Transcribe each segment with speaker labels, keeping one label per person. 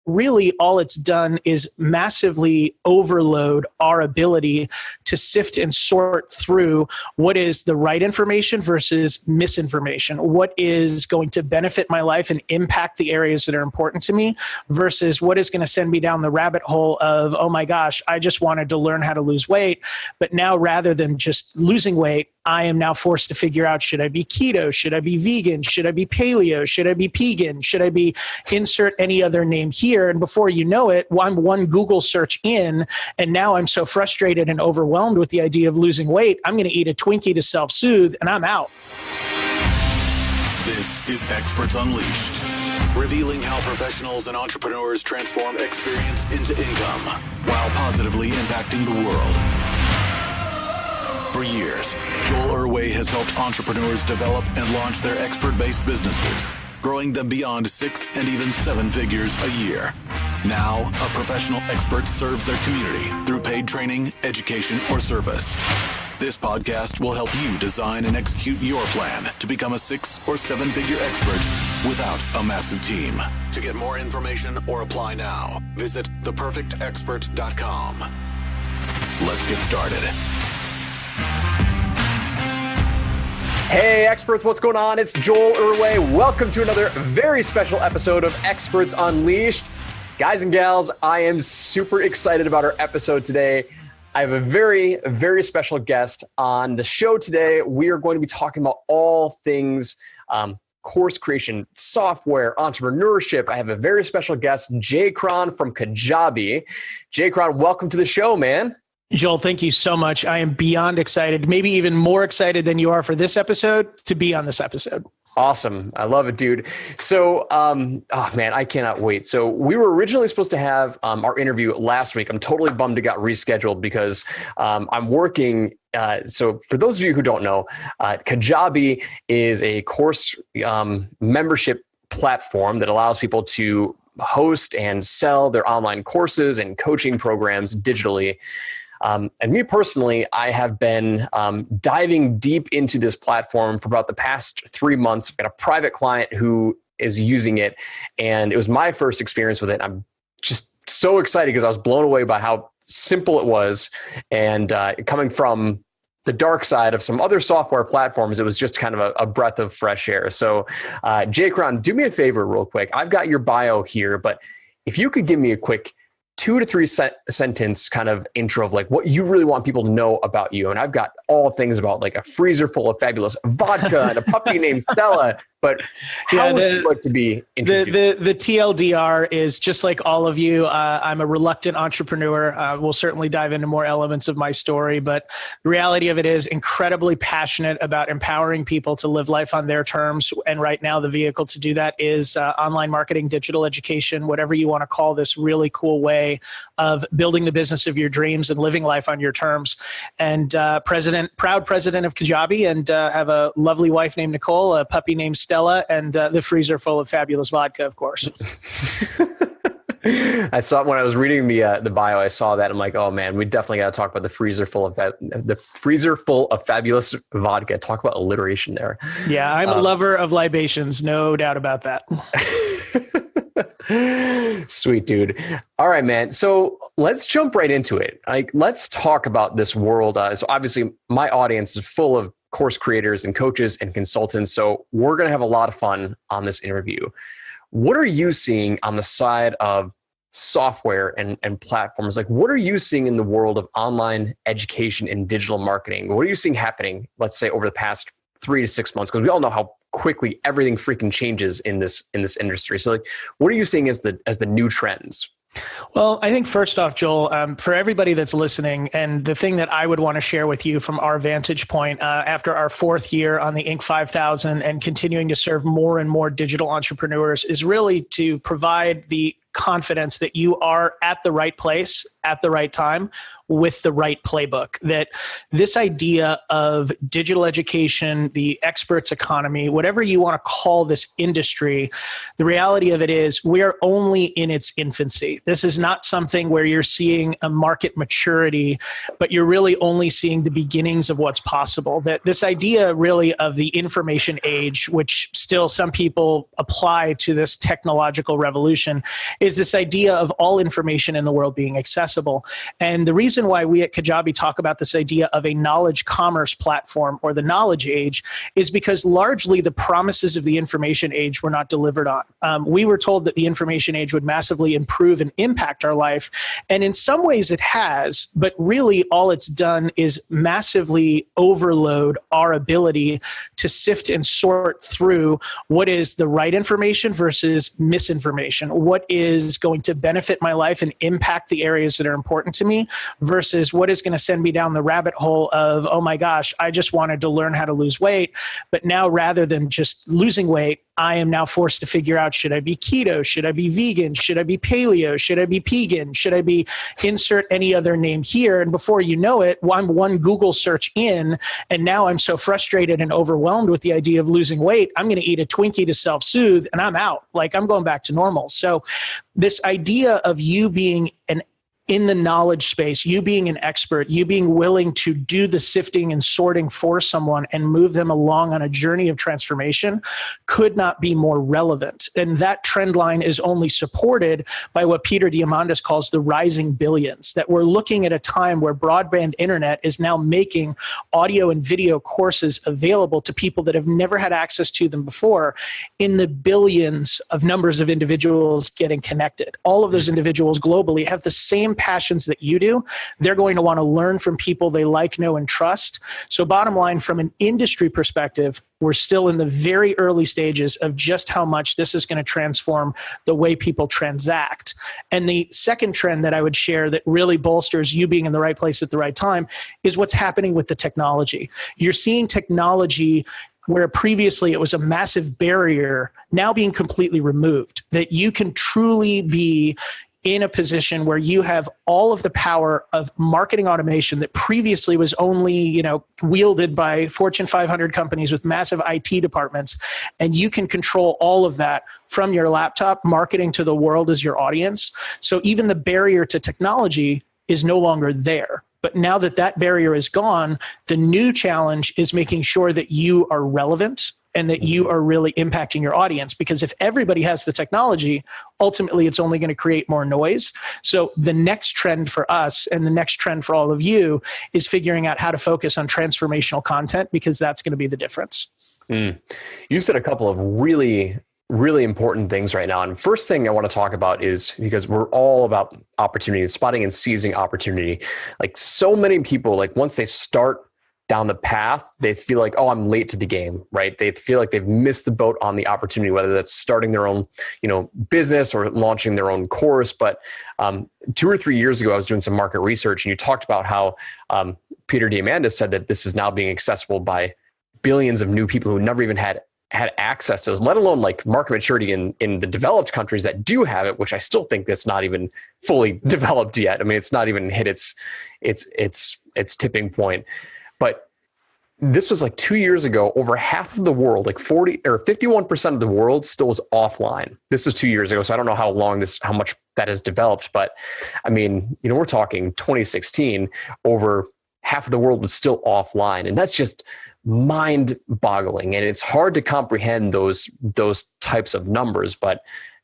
Speaker 1: really all it's done is massively overload our ability to sift and sort through what is the right information versus misinformation, what is going to benefit my life and impact the areas that are important to me versus what is going to send me down the rabbit hole of, oh my gosh, I just wanted to learn how to lose weight. But now rather than just losing weight, I am now forced to figure out, should I be keto? Should I be vegan? Should I be paleo? Should I be vegan? Should I be insert any other name here? And before you know it, I'm one Google search in, and now I'm so frustrated and overwhelmed with the idea of losing weight, I'm going to eat a Twinkie to self-soothe, and I'm out.
Speaker 2: This is Experts Unleashed, revealing how professionals and entrepreneurs transform experience into income while positively impacting the world. For years, Joel Irway has helped entrepreneurs develop and launch their expert-based businesses, growing them beyond 6 and even 7 figures a year. Now, a professional expert serves their community through paid training, education, or service. This podcast will help you design and execute your plan to become a 6 or 7 figure expert without a massive team. To get more information or apply now, visit theperfectexpert.com. Let's get started.
Speaker 3: Hey experts, what's going on? It's Joel Irway. Welcome to another very special episode of Experts Unleashed. Guys and gals, I am super excited about our episode today. I have a very, very special guest on the show today. We are going to be talking about all things course creation, software, entrepreneurship. I have a very special guest, Jay Cron from Kajabi. Jay Cron, welcome to the show, man.
Speaker 1: Joel, thank you so much. I am beyond excited, maybe even more excited than you are for this episode, to be on this episode.
Speaker 3: Awesome. I love it, dude. So, oh man, I cannot wait. So we were originally supposed to have our interview last week. I'm totally bummed it got rescheduled because I'm working. So for those of you who don't know, Kajabi is a course membership platform that allows people to host and sell their online courses and coaching programs digitally. And me personally, I have been diving deep into this platform for about the past 3 months. I've got a private client who is using it, and it was my first experience with it. I'm just so excited because I was blown away by how simple it was. And coming from the dark side of some other software platforms, it was just kind of a breath of fresh air. So Jay Cron, do me a favor real quick. I've got your bio here, but if you could give me a quick 2 to 3 sentence kind of intro of like what you really want people to know about you. And I've got all things about like a freezer full of fabulous vodka and a puppy named Stella. But how would you like to be introduced?
Speaker 1: The TLDR is just like all of you. I'm a reluctant entrepreneur. We'll certainly dive into more elements of my story, but the reality of it is incredibly passionate about empowering people to live life on their terms. And right now, the vehicle to do that is online marketing, digital education, whatever you want to call this really cool way of building the business of your dreams and living life on your terms. And proud president of Kajabi, and have a lovely wife named Nicole, a puppy named Stella, and the freezer full of fabulous vodka, of course.
Speaker 3: I saw when I was reading the bio, I saw that. I'm like, oh man, we definitely got to talk about the freezer full of fabulous vodka. Talk about alliteration there.
Speaker 1: Yeah, I'm a lover of libations, no doubt about that.
Speaker 3: Sweet dude. All right, man. So let's jump right into it. Like, let's talk about this world. So obviously, my audience is full of course creators and coaches and consultants. So we're going to have a lot of fun on this interview. What are you seeing on the side of software and platforms? Like, what are you seeing in the world of online education and digital marketing? What are you seeing happening, let's say, over the past 3 to 6 months? Because we all know how quickly everything freaking changes in this industry. So like, what are you seeing as the new trends?
Speaker 1: Well, I think first off, Joel, for everybody that's listening, and the thing that I would want to share with you from our vantage point after our 4th year on the Inc. 5000 and continuing to serve more and more digital entrepreneurs is really to provide the confidence that you are at the right place at the right time with the right playbook. That this idea of digital education, the experts economy, whatever you want to call this industry, the reality of it is we are only in its infancy. This is not something where you're seeing a market maturity, but you're really only seeing the beginnings of what's possible. That this idea really of the information age, which still some people apply to this technological revolution, is this idea of all information in the world being accessible. And the reason why we at Kajabi talk about this idea of a knowledge commerce platform or the knowledge age is because largely the promises of the information age were not delivered on. We were told that the information age would massively improve and impact our life. And in some ways it has, but really all it's done is massively overload our ability to sift and sort through what is the right information versus misinformation, what is going to benefit my life and impact the areas that are important to me versus what is going to send me down the rabbit hole of, oh my gosh, I just wanted to learn how to lose weight. But now rather than just losing weight, I am now forced to figure out, should I be keto? Should I be vegan? Should I be paleo? Should I be pagan? Should I be insert any other name here? And before you know it, I'm one Google search in, and now I'm so frustrated and overwhelmed with the idea of losing weight, I'm going to eat a Twinkie to self-soothe and I'm out. Like I'm going back to normal. So this idea of you being in the knowledge space, you being an expert, you being willing to do the sifting and sorting for someone and move them along on a journey of transformation could not be more relevant. And that trend line is only supported by what Peter Diamandis calls the rising billions, that we're looking at a time where broadband internet is now making audio and video courses available to people that have never had access to them before in the billions of numbers of individuals getting connected. All of those individuals globally have the same passions that you do. They're going to want to learn from people they like, know, and trust. So bottom line, from an industry perspective, we're still in the very early stages of just how much this is going to transform the way people transact. And the second trend that I would share that really bolsters you being in the right place at the right time is what's happening with the technology. You're seeing technology where previously it was a massive barrier now being completely removed, that you can truly be in a position where you have all of the power of marketing automation that previously was only, wielded by Fortune 500 companies with massive IT departments. And you can control all of that from your laptop, marketing to the world as your audience. So even the barrier to technology is no longer there. But now that that barrier is gone, the new challenge is making sure that you are relevant and that you are really impacting your audience. Because if everybody has the technology, ultimately it's only going to create more noise. So the next trend for us and the next trend for all of you is figuring out how to focus on transformational content, because that's going to be the difference.
Speaker 3: You said a couple of really important things right now. And first thing I want to talk about is, because we're all about opportunity, spotting and seizing opportunity. Like so many people, like once they start down the path, they feel like, oh, I'm late to the game, right? They feel like they've missed the boat on the opportunity, whether that's starting their own, business or launching their own course. But 2 or 3 years ago, I was doing some market research, and you talked about how Peter Diamandis said that this is now being accessible by billions of new people who never even had access to this, let alone like market maturity in the developed countries that do have it, which I still think that's not even fully developed yet. I mean, it's not even hit its tipping point. But this was like 2 years ago, over half of the world, like 40 or 51% of the world still was offline. This is 2 years ago. So I don't know how much that has developed, but I mean, we're talking 2016, over half of the world was still offline. And that's just mind boggling. And it's hard to comprehend those types of numbers, but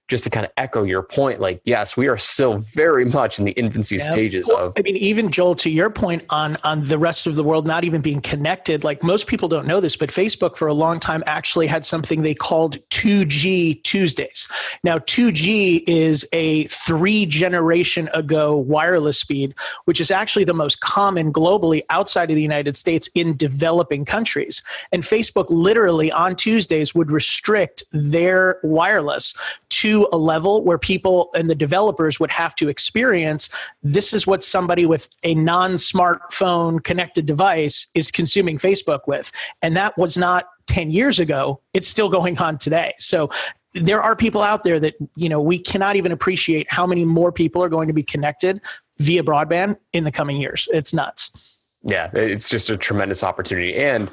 Speaker 3: just to kind of echo your point, like, yes, we are still very much in the infancy stages of.
Speaker 1: I mean, even Joel, to your point on the rest of the world not even being connected, like most people don't know this, but Facebook for a long time actually had something they called 2G Tuesdays. Now, 2G is a 3 generation ago wireless speed, which is actually the most common globally outside of the United States in developing countries. And Facebook literally on Tuesdays would restrict their wireless to a level where people and the developers would have to experience, this is what somebody with a non-smartphone connected device is consuming Facebook with. And that was not 10 years ago. It's still going on today. So there are people out there that, we cannot even appreciate how many more people are going to be connected via broadband in the coming years. It's nuts.
Speaker 3: Yeah, it's just a tremendous opportunity. And,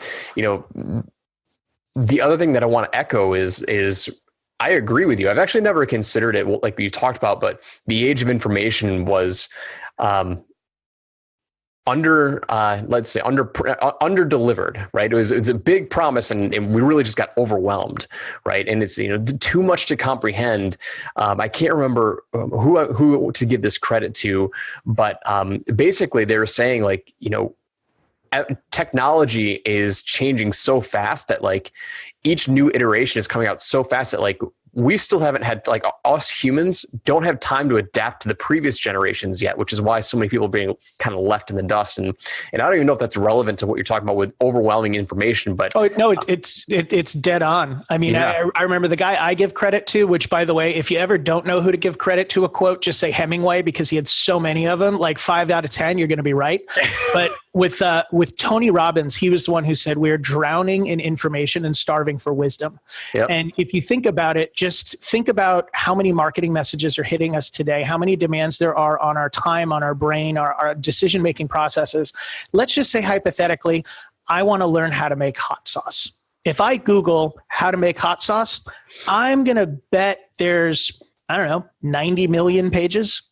Speaker 3: the other thing that I want to echo is I agree with you. I've actually never considered it like you talked about, but the age of information was under delivered, right? It's a big promise, and we really just got overwhelmed, right? And it's too much to comprehend. I can't remember who to give this credit to, but basically they were saying like technology is changing so fast that like each new iteration is coming out so fast that like we still haven't had, like, us humans don't have time to adapt to the previous generations yet, which is why so many people are being kind of left in the dust. And I don't even know if that's relevant to what you're talking about with overwhelming information, but
Speaker 1: it's dead on. I mean, yeah. I remember the guy I give credit to, which, by the way, if you ever don't know who to give credit to a quote, just say Hemingway, because he had so many of them, like 5 out of 10, you're going to be right. But with Tony Robbins, he was the one who said, we're drowning in information and starving for wisdom. Yep. And if you think about it, just think about how many marketing messages are hitting us today, how many demands there are on our time, on our brain, our decision-making processes. Let's just say hypothetically, I want to learn how to make hot sauce. If I Google how to make hot sauce, I'm going to bet there's, 90 million pages.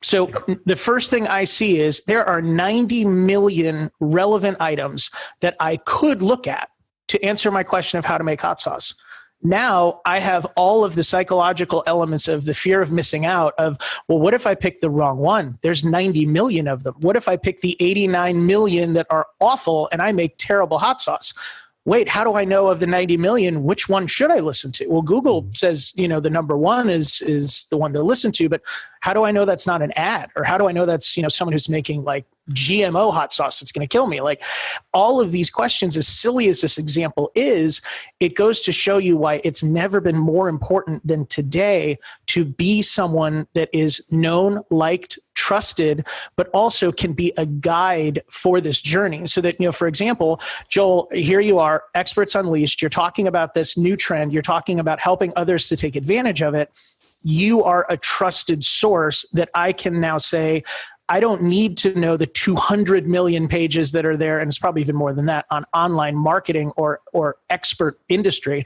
Speaker 1: So the first thing I see is there are 90 million relevant items that I could look at to answer my question of how to make hot sauce. Now I have all of the psychological elements of the fear of missing out of, well, what if I pick the wrong one? There's 90 million of them. What if I pick the 89 million that are awful and I make terrible hot sauce? Wait, how do I know of the 90 million, which one should I listen to? Well, Google says, the number one is the one to listen to, but how do I know that's not an ad? Or how do I know that's, someone who's making like GMO hot sauce that's going to kill me? Like, all of these questions, as silly as this example is, it goes to show you why it's never been more important than today to be someone that is known, liked, trusted, but also can be a guide for this journey. So that, for example, Joel, here you are, Experts Unleashed. You're talking about this new trend. You're talking about helping others to take advantage of it. You are a trusted source that I can now say, I don't need to know the 200 million pages that are there, and it's probably even more than that, on online marketing or expert industry.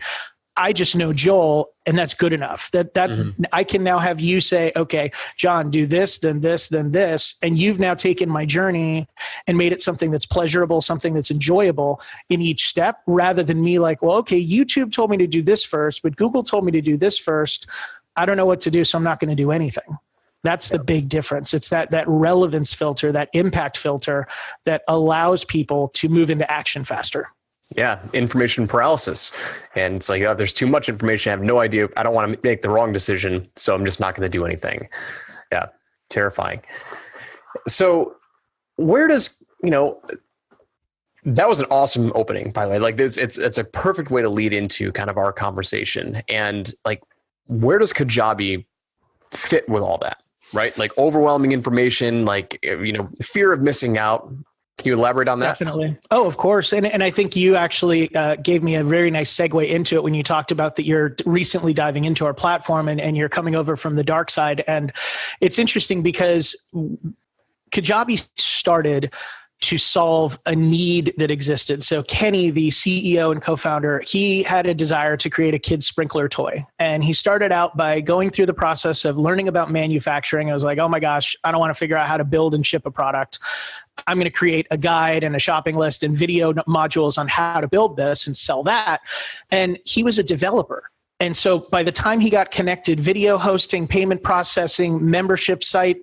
Speaker 1: I just know Joel, and that's good enough. That I can now have you say, okay, John, do this, then this, then this. And you've now taken my journey and made it something that's pleasurable, something that's enjoyable in each step, rather than me like, well, okay, YouTube told me to do this first, but Google told me to do this first. I don't know what to do, so I'm not going to do anything. That's the big difference. It's that relevance filter, that impact filter that allows people to move into action faster.
Speaker 3: Yeah, information paralysis. And it's like, there's too much information. I have no idea. I don't want to make the wrong decision, so I'm just not going to do anything. Yeah, terrifying. So where does, that was an awesome opening, by the way. Like, it's a perfect way to lead into kind of our conversation. And like, where does Kajabi fit with all that, right? Like, overwhelming information, like, fear of missing out. Can you elaborate on that?
Speaker 1: Definitely. Oh, of course. And I think you actually gave me a very nice segue into it when you talked about that you're recently diving into our platform and you're coming over from the dark side. And it's interesting because Kajabi started to solve a need that existed. So Kenny, the CEO and co-founder, he had a desire to create a kid's sprinkler toy. And he started out by going through the process of learning about manufacturing. I was like, oh my gosh, I don't want to figure out how to build and ship a product. I'm going to create a guide and a shopping list and video modules on how to build this and sell that. And he was a developer. And so by the time he got connected, video hosting, payment processing, membership site,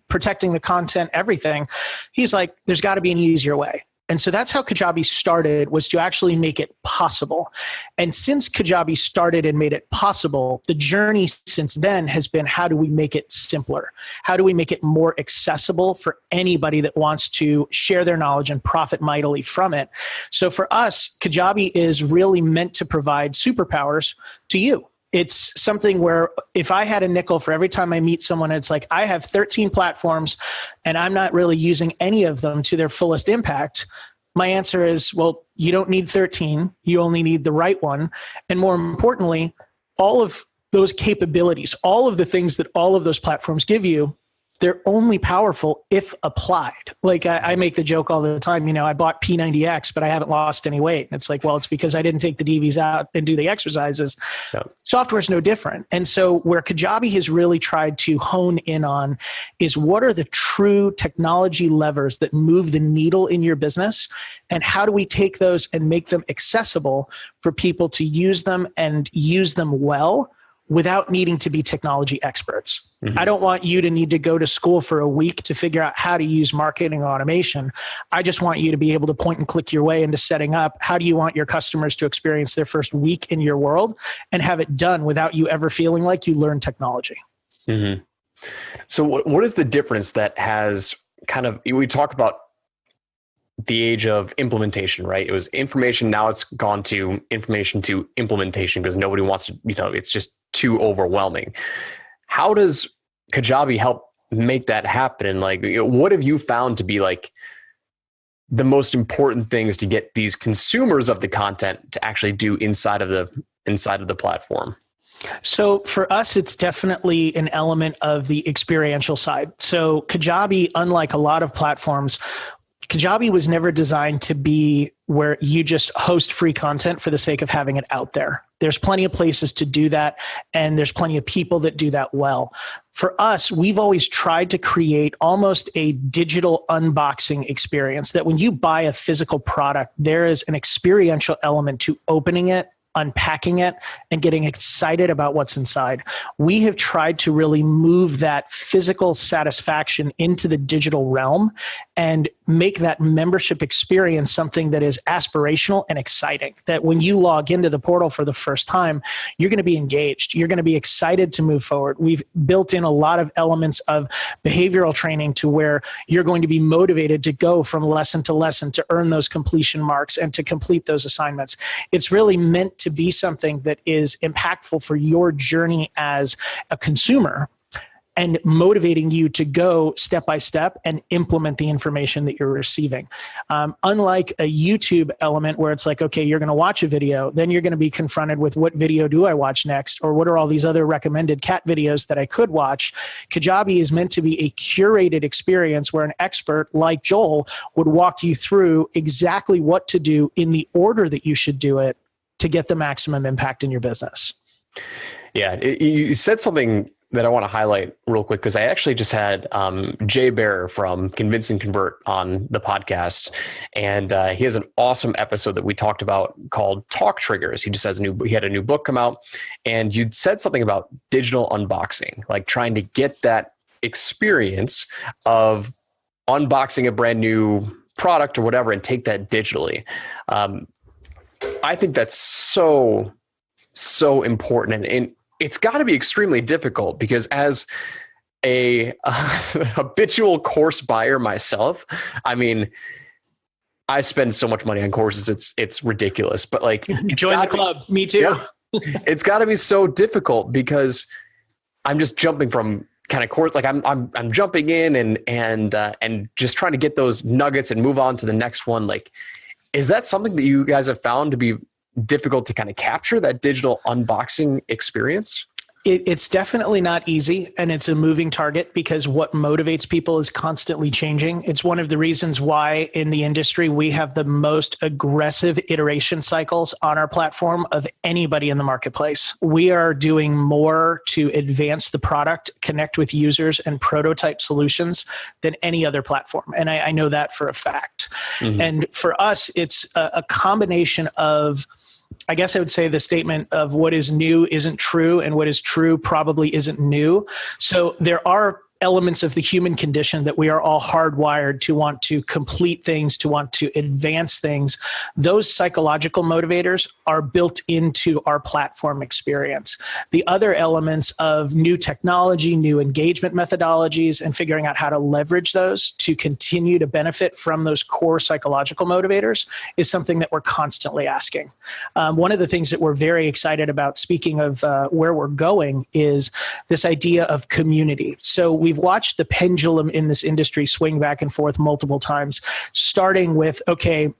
Speaker 1: protecting the content, everything, he's like, there's got to be an easier way. And so that's how Kajabi started, was to actually make it possible. And since Kajabi started and made it possible, the journey since then has been, how do we make it simpler? How do we make it more accessible for anybody that wants to share their knowledge and profit mightily from it? So for us, Kajabi is really meant to provide superpowers to you. It's something where if I had a nickel for every time I meet someone, it's like, I have 13 platforms and I'm not really using any of them to their fullest impact. My answer is, well, you don't need 13. You only need the right one. And more importantly, all of those capabilities, all of the things that all of those platforms give you, they're only powerful if applied. Like I make the joke all the time, I bought P90X, but I haven't lost any weight. And it's like, well, it's because I didn't take the DVs out and do the exercises. Yeah. Software is no different. And so where Kajabi has really tried to hone in on is what are the true technology levers that move the needle in your business? And how do we take those and make them accessible for people to use them and use them well without needing to be technology experts? Mm-hmm. I don't want you to need to go to school for a week to figure out how to use marketing automation. I just want you to be able to point and click your way into setting up. How do you want your customers to experience their first week in your world and have it done without you ever feeling like you learned technology?
Speaker 3: Mm-hmm. So what is the difference that has we talk about the age of implementation, right? It was information. Now it's gone to information to implementation because nobody wants to, it's just too overwhelming. How does Kajabi help make that happen? And what have you found to be the most important things to get these consumers of the content to actually do inside of the platform?
Speaker 1: So for us, it's definitely an element of the experiential side. So Kajabi, unlike a lot of platforms, Kajabi was never designed to be where you just host free content for the sake of having it out there. There's plenty of places to do that, and there's plenty of people that do that well. For us, we've always tried to create almost a digital unboxing experience that when you buy a physical product, there is an experiential element to opening it, unpacking it, and getting excited about what's inside. We have tried to really move that physical satisfaction into the digital realm and make that membership experience something that is aspirational and exciting. That when you log into the portal for the first time, you're going to be engaged. You're going to be excited to move forward. We've built in a lot of elements of behavioral training to where you're going to be motivated to go from lesson to lesson to earn those completion marks and to complete those assignments. It's really meant to be something that is impactful for your journey as a consumer and motivating you to go step by step and implement the information that you're receiving. Unlike a YouTube element where it's like, okay, you're going to watch a video, then you're going to be confronted with what video do I watch next? Or what are all these other recommended cat videos that I could watch? Kajabi is meant to be a curated experience where an expert like Joel would walk you through exactly what to do in the order that you should do it to get the maximum impact in your business.
Speaker 3: Yeah, you said something that I want to highlight real quick because I actually just had Jay Bear from Convince and Convert on the podcast, and he has an awesome episode that we talked about called Talk Triggers. He just has he had a new book come out, and you'd said something about digital unboxing, like trying to get that experience of unboxing a brand new product or whatever and take that digitally. I think that's so important, and it's got to be extremely difficult because as a habitual course buyer myself, I mean, I spend so much money on courses, it's ridiculous. But
Speaker 1: join the club. Me too.
Speaker 3: Yeah, it's got to be so difficult because I'm just jumping from kind of course, I'm jumping in and just trying to get those nuggets and move on to the next one. Is that something that you guys have found to be difficult to kind of capture, that digital unboxing experience?
Speaker 1: It's definitely not easy, and it's a moving target because what motivates people is constantly changing. It's one of the reasons why in the industry we have the most aggressive iteration cycles on our platform of anybody in the marketplace. We are doing more to advance the product, connect with users, and prototype solutions than any other platform. And I know that for a fact. Mm-hmm. And for us, it's a combination of, I guess I would say, the statement of what is new isn't true and what is true probably isn't new. So there are elements of the human condition that we are all hardwired to want to complete things, to want to advance things. Those psychological motivators are built into our platform experience. The other elements of new technology, new engagement methodologies, and figuring out how to leverage those to continue to benefit from those core psychological motivators is something that we're constantly asking. One of the things that we're very excited about, speaking of where we're going, is this idea of community. So we've watched the pendulum in this industry swing back and forth multiple times, starting with, okay,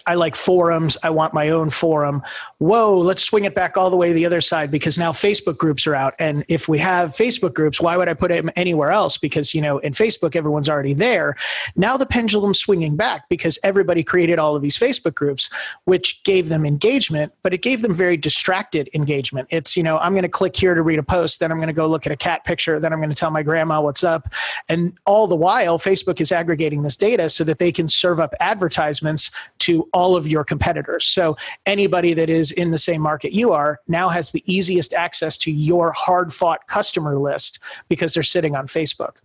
Speaker 1: I like forums. I want my own forum. Whoa, let's swing it back all the way to the other side because now Facebook groups are out. And if we have Facebook groups, why would I put it anywhere else? Because, in Facebook, everyone's already there. Now the pendulum's swinging back because everybody created all of these Facebook groups, which gave them engagement, but it gave them very distracted engagement. It's, I'm going to click here to read a post, then I'm going to go look at a cat picture, then I'm going to tell my grandma what's up. And all the while, Facebook is aggregating this data so that they can serve up advertisements to all of your competitors. So anybody that is in the same market you are now has the easiest access to your hard-fought customer list because they're sitting on Facebook.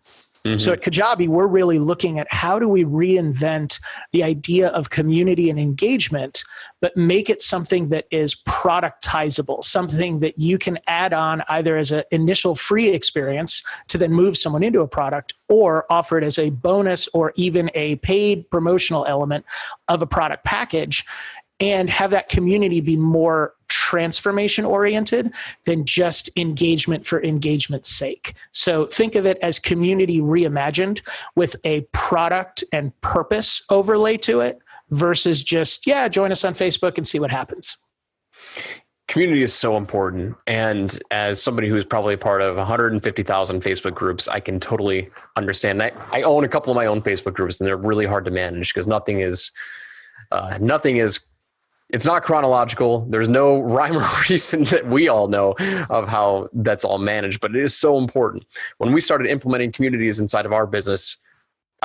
Speaker 1: Mm-hmm. So at Kajabi, we're really looking at how do we reinvent the idea of community and engagement, but make it something that is productizable, something that you can add on either as an initial free experience to then move someone into a product, or offer it as a bonus or even a paid promotional element of a product package, and have that community be more transformation oriented than just engagement for engagement's sake. So think of it as community reimagined with a product and purpose overlay to it versus just, join us on Facebook and see what happens.
Speaker 3: Community is so important. And as somebody who's probably a part of 150,000 Facebook groups, I can totally understand that. I own a couple of my own Facebook groups and they're really hard to manage because nothing is it's not chronological. There's no rhyme or reason that we all know of how that's all managed, but it is so important. When we started implementing communities inside of our business,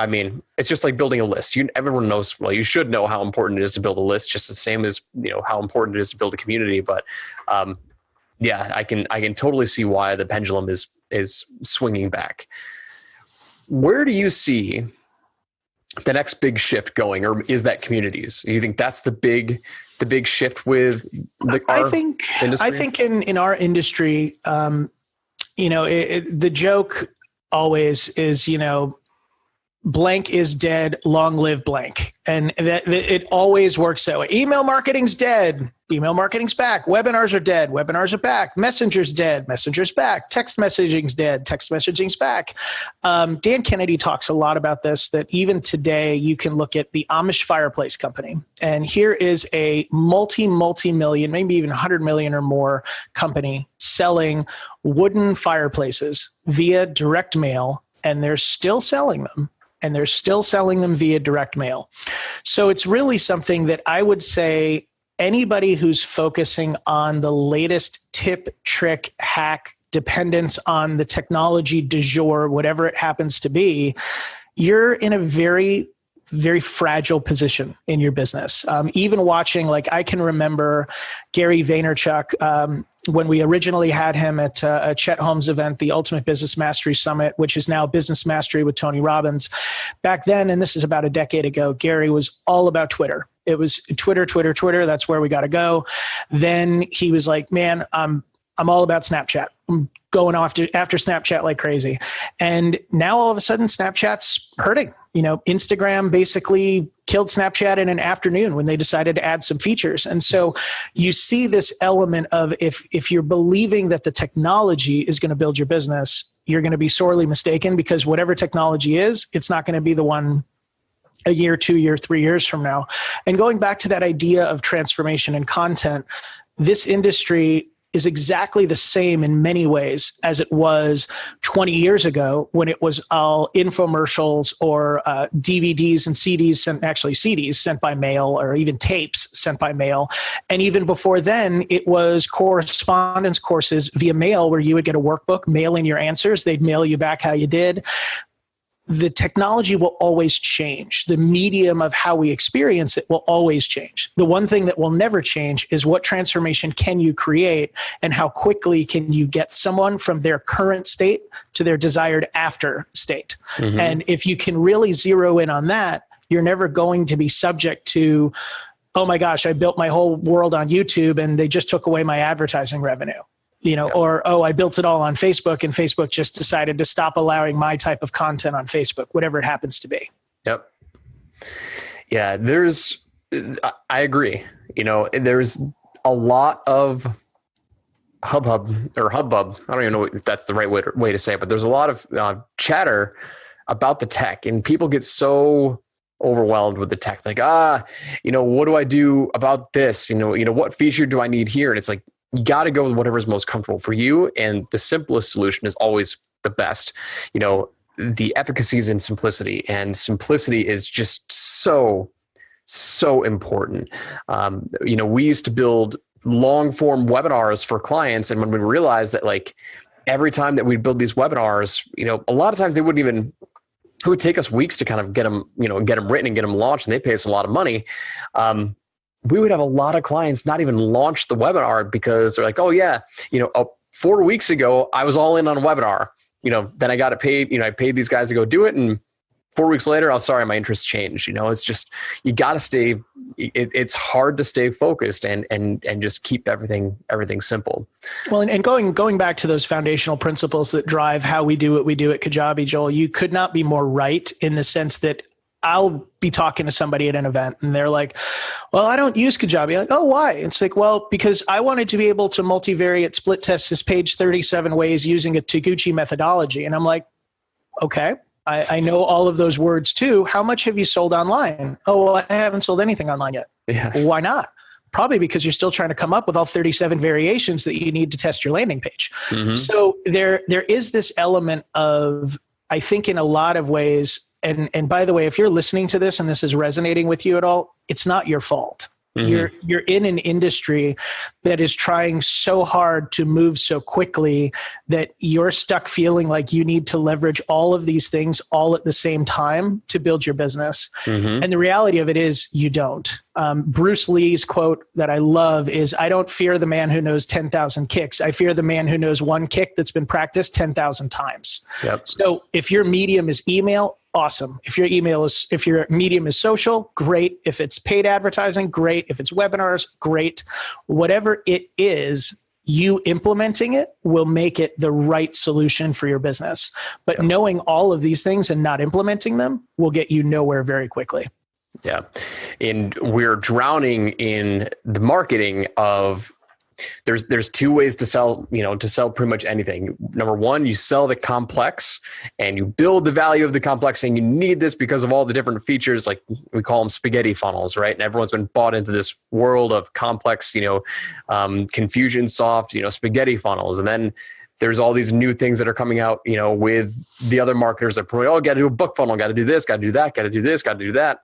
Speaker 3: it's just like building a list. Everyone knows, you should know how important it is to build a list, just the same as, how important it is to build a community. But I can totally see why the pendulum is swinging back. Where do you see the next big shift going, or is that communities? Do you think that's the big shift with our industry?
Speaker 1: I think in our industry, the joke always is, blank is dead, long live blank. And that it always works that way. Email marketing's dead. Email marketing's back. Webinars are dead. Webinars are back. Messenger's dead. Messenger's back. Text messaging's dead. Text messaging's back. Dan Kennedy talks a lot about this, that even today you can look at the Amish fireplace company. And here is a multi-million, maybe even 100 million or more company selling wooden fireplaces via direct mail. And they're still selling them. And they're still selling them via direct mail. So it's really something that I would say anybody who's focusing on the latest tip, trick, hack, dependence on the technology du jour, whatever it happens to be, you're in a very, very fragile position in your business. Even watching, I can remember Gary Vaynerchuk, when we originally had him at a Chet Holmes event, the Ultimate Business Mastery Summit, which is now Business Mastery with Tony Robbins. Back then, and this is about a decade ago, Gary was all about Twitter. It was Twitter. That's where we got to go. Then he was like, man, I'm all about Snapchat. I'm going after Snapchat like crazy. And now all of a sudden Snapchat's hurting. Instagram basically killed Snapchat in an afternoon when they decided to add some features. And so you see this element of if you're believing that the technology is going to build your business, you're going to be sorely mistaken, because whatever technology is, it's not going to be the one a year, 2 year, 3 years from now. And going back to that idea of transformation and content, this industry is exactly the same in many ways as it was 20 years ago when it was all infomercials or DVDs and CDs sent by mail, or even tapes sent by mail. And even before then, it was correspondence courses via mail where you would get a workbook, mail in your answers. They'd mail you back how you did. The technology will always change. The medium of how we experience it will always change. The one thing that will never change is what transformation can you create and how quickly can you get someone from their current state to their desired after state. Mm-hmm. And if you can really zero in on that, you're never going to be subject to, oh my gosh, I built my whole world on YouTube and they just took away my advertising revenue. Or, oh, I built it all on Facebook and Facebook just decided to stop allowing my type of content on Facebook, whatever it happens to be.
Speaker 3: Yep. Yeah, I agree. There's a lot of hubbub. I don't even know if that's the right way to say it, but there's a lot of chatter about the tech, and people get so overwhelmed with the tech. Like, what do I do about this? What feature do I need here? And it's like, you got to go with whatever is most comfortable for you. And the simplest solution is always the best. The efficacy is in simplicity, and simplicity is just so important. We used to build long form webinars for clients. And when we realized that, like, every time that we'd build these webinars, a lot of times it would take us weeks to kind of get them written and get them launched, and they pay us a lot of money. We would have a lot of clients not even launch the webinar because they're like, oh yeah, 4 weeks ago, I was all in on a webinar, then I got it paid, I paid these guys to go do it. And 4 weeks later, I'm sorry, my interest changed. It's just, you got to stay, it's hard to stay focused and just keep everything simple.
Speaker 1: Well, and going back to those foundational principles that drive how we do what we do at Kajabi, Joel, you could not be more right in the sense that I'll be talking to somebody at an event and they're like, well, I don't use Kajabi. Like, oh, why? It's like, well, because I wanted to be able to multivariate split test this page 37 ways using a Taguchi methodology. And I'm like, okay, I know all of those words too. How much have you sold online? Oh, well, I haven't sold anything online yet.
Speaker 3: Yeah.
Speaker 1: Well, why not? Probably because you're still trying to come up with all 37 variations that you need to test your landing page. Mm-hmm. So there is this element of, I think in a lot of ways, and by the way, if you're listening to this and this is resonating with you at all, it's not your fault. Mm-hmm. You're in an industry that is trying so hard to move so quickly that you're stuck feeling like you need to leverage all of these things all at the same time to build your business. Mm-hmm. And the reality of it is you don't. Bruce Lee's quote that I love is, I don't fear the man who knows 10,000 kicks. I fear the man who knows one kick that's been practiced 10,000 times. Yep. So if your medium is email, awesome. If your medium is social, great. If it's paid advertising, great. If it's webinars, great. Whatever it is, you implementing it will make it the right solution for your business. But knowing all of these things and not implementing them will get you nowhere very quickly.
Speaker 3: Yeah. And we're drowning in the marketing of, there's two ways to sell pretty much anything. Number one, you sell the complex and you build the value of the complex, saying you need this because of all the different features, like we call them spaghetti funnels, right? And everyone's been bought into this world of complex, Confusionsoft, spaghetti funnels. And then there's all these new things that are coming out, with the other marketers that promote, got to do a book funnel, got to do this, got to do that, got to do this, got to do that.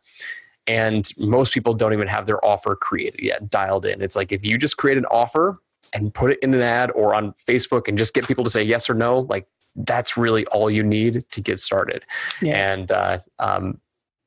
Speaker 3: And most people don't even have their offer created yet, dialed in. It's like, if you just create an offer and put it in an ad or on Facebook and just get people to say yes or no, like that's really all you need to get started. Yeah. And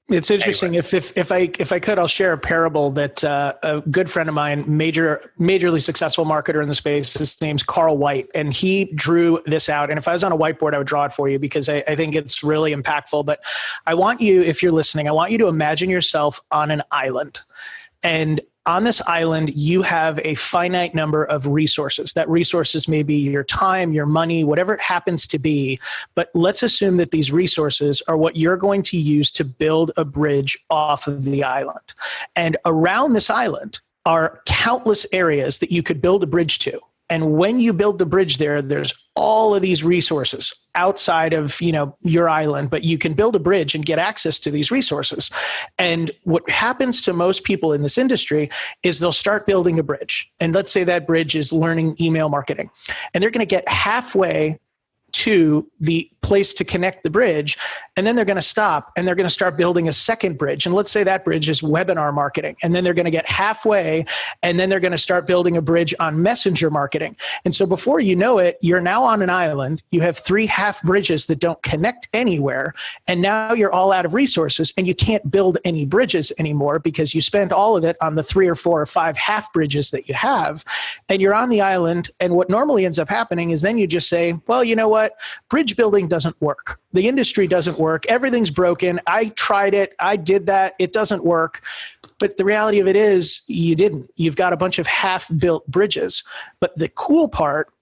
Speaker 1: it's interesting. Anyway. If I could, I'll share a parable that a good friend of mine, majorly successful marketer in the space, his name's Carl White, and he drew this out. And if I was on a whiteboard, I would draw it for you because I think it's really impactful. But I want you, if you're listening, I want you to imagine yourself on an island. And on this island, you have a finite number of resources. That resources may be your time, your money, whatever it happens to be. But let's assume that these resources are what you're going to use to build a bridge off of the island. And around this island are countless areas that you could build a bridge to. And when you build the bridge there's all of these resources outside of, your island, but you can build a bridge and get access to these resources. And what happens to most people in this industry is they'll start building a bridge. And let's say that bridge is learning email marketing. And they're going to get halfway to the place to connect the bridge, and then they're going to stop and they're going to start building a second bridge. And let's say that bridge is webinar marketing, and then they're going to get halfway and then they're going to start building a bridge on messenger marketing. And so before you know it, you're now on an island. You have 3 half bridges that don't connect anywhere, and now you're all out of resources and you can't build any bridges anymore because you spent all of it on the 3 or 4 or 5 half bridges that you have, and you're on the island. And what normally ends up happening is then you just say, well, you know what? Bridge building doesn't work. The industry doesn't work. Everything's broken. I tried it. I did that. It doesn't work. But the reality of it is you didn't. You've got a bunch of half-built bridges. But the cool part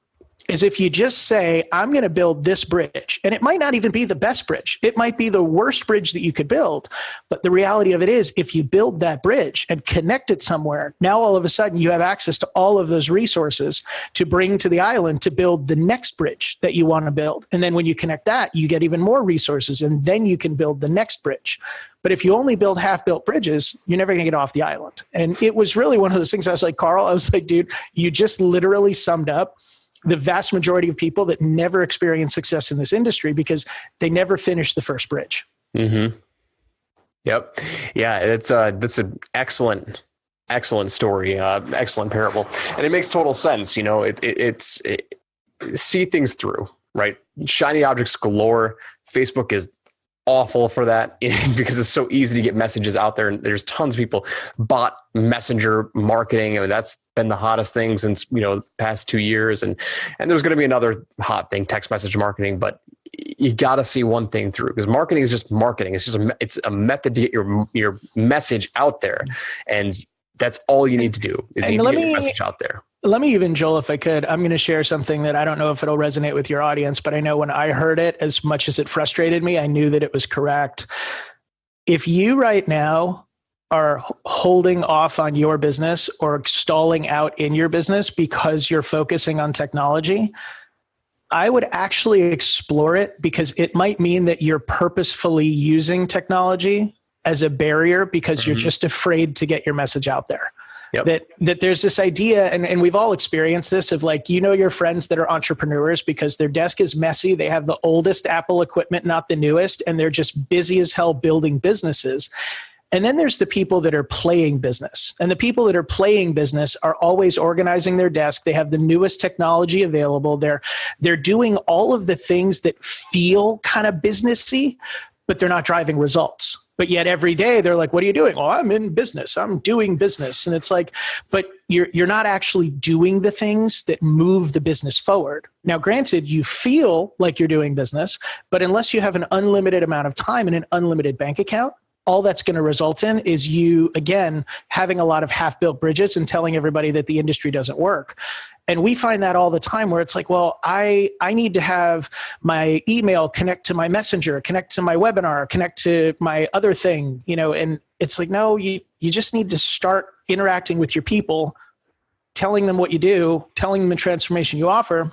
Speaker 1: is if you just say, I'm going to build this bridge, and it might not even be the best bridge. It might be the worst bridge that you could build. But the reality of it is, if you build that bridge and connect it somewhere, now all of a sudden you have access to all of those resources to bring to the island to build the next bridge that you want to build. And then when you connect that, you get even more resources, and then you can build the next bridge. But if you only build half-built bridges, you're never going to get off the island. And it was really one of those things. I was like, Carl, I was like, dude, you just literally summed up the vast majority of people that never experience success in this industry because they never finish the first bridge.
Speaker 3: Mm-hmm. Yep. Yeah. That's an excellent story. Excellent parable. And it makes total sense. You know, it's see things through, right? Shiny objects galore. Facebook is awful for that because it's so easy to get messages out there, and there's tons of people bot messenger marketing. I mean, that's been the hottest thing since, the past 2 years. And there's going to be another hot thing, text message marketing, but you got to see one thing through, because marketing is just marketing. It's just it's a method to get your message out there. And that's all you need to do is get your message out there.
Speaker 1: Let me even, Joel, if I could, I'm going to share something that I don't know if it'll resonate with your audience, but I know when I heard it, as much as it frustrated me, I knew that it was correct. If you right now are holding off on your business or stalling out in your business because you're focusing on technology, I would actually explore it, because it might mean that you're purposefully using technology as a barrier because you're just afraid to get your message out there. Yep. That there's this idea, and we've all experienced this, of like, your friends that are entrepreneurs because their desk is messy. They have the oldest Apple equipment, not the newest, and they're just busy as hell building businesses. And then there's the people that are playing business. And the people that are playing business are always organizing their desk. They have the newest technology available. They're doing all of the things that feel kind of businessy, but they're not driving results. But yet every day they're like, what are you doing? Well, I'm in business. I'm doing business. And it's like, but you're not actually doing the things that move the business forward. Now, granted, you feel like you're doing business, but unless you have an unlimited amount of time and an unlimited bank account, all that's going to result in is you, again, having a lot of half-built bridges and telling everybody that the industry doesn't work. And we find that all the time, where it's like, well, I need to have my email connect to my messenger, connect to my webinar, connect to my other thing, and it's like, no, you just need to start interacting with your people, telling them what you do, telling them the transformation you offer,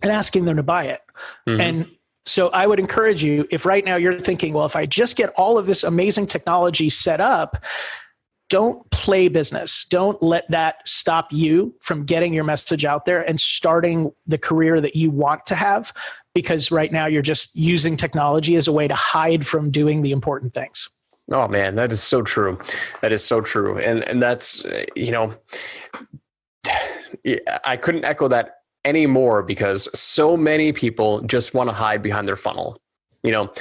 Speaker 1: and asking them to buy it. Mm-hmm. And so I would encourage you, if right now you're thinking, well, if I just get all of this amazing technology set up, don't play business. Don't let that stop you from getting your message out there and starting the career that you want to have, because right now you're just using technology as a way to hide from doing the important things.
Speaker 3: Oh man, that is so true. That is so true. And that's, I couldn't echo that anymore, because so many people just want to hide behind their funnel.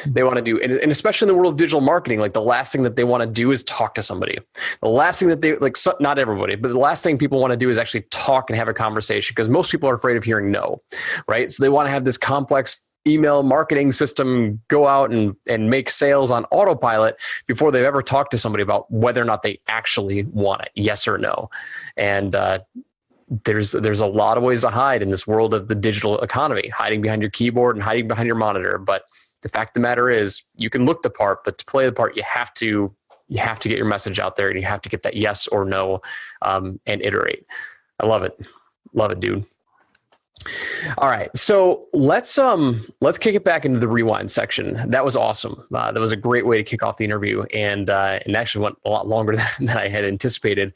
Speaker 3: They want to do, and especially in the world of digital marketing, like the last thing that they want to do is talk to somebody. The last thing that they not everybody, but the last thing people want to do is actually talk and have a conversation, because most people are afraid of hearing no, right? So they want to have this complex email marketing system go out and make sales on autopilot before they've ever talked to somebody about whether or not they actually want it, yes or no. And, there's a lot of ways to hide in this world of the digital economy, hiding behind your keyboard and hiding behind your monitor. But the fact of the matter is, you can look the part, but to play the part, you have to get your message out there, and you have to get that yes or no, and iterate. I love it. Love it, dude. All right. So let's kick it back into the rewind section. That was awesome. That was a great way to kick off the interview, and actually went a lot longer than I had anticipated.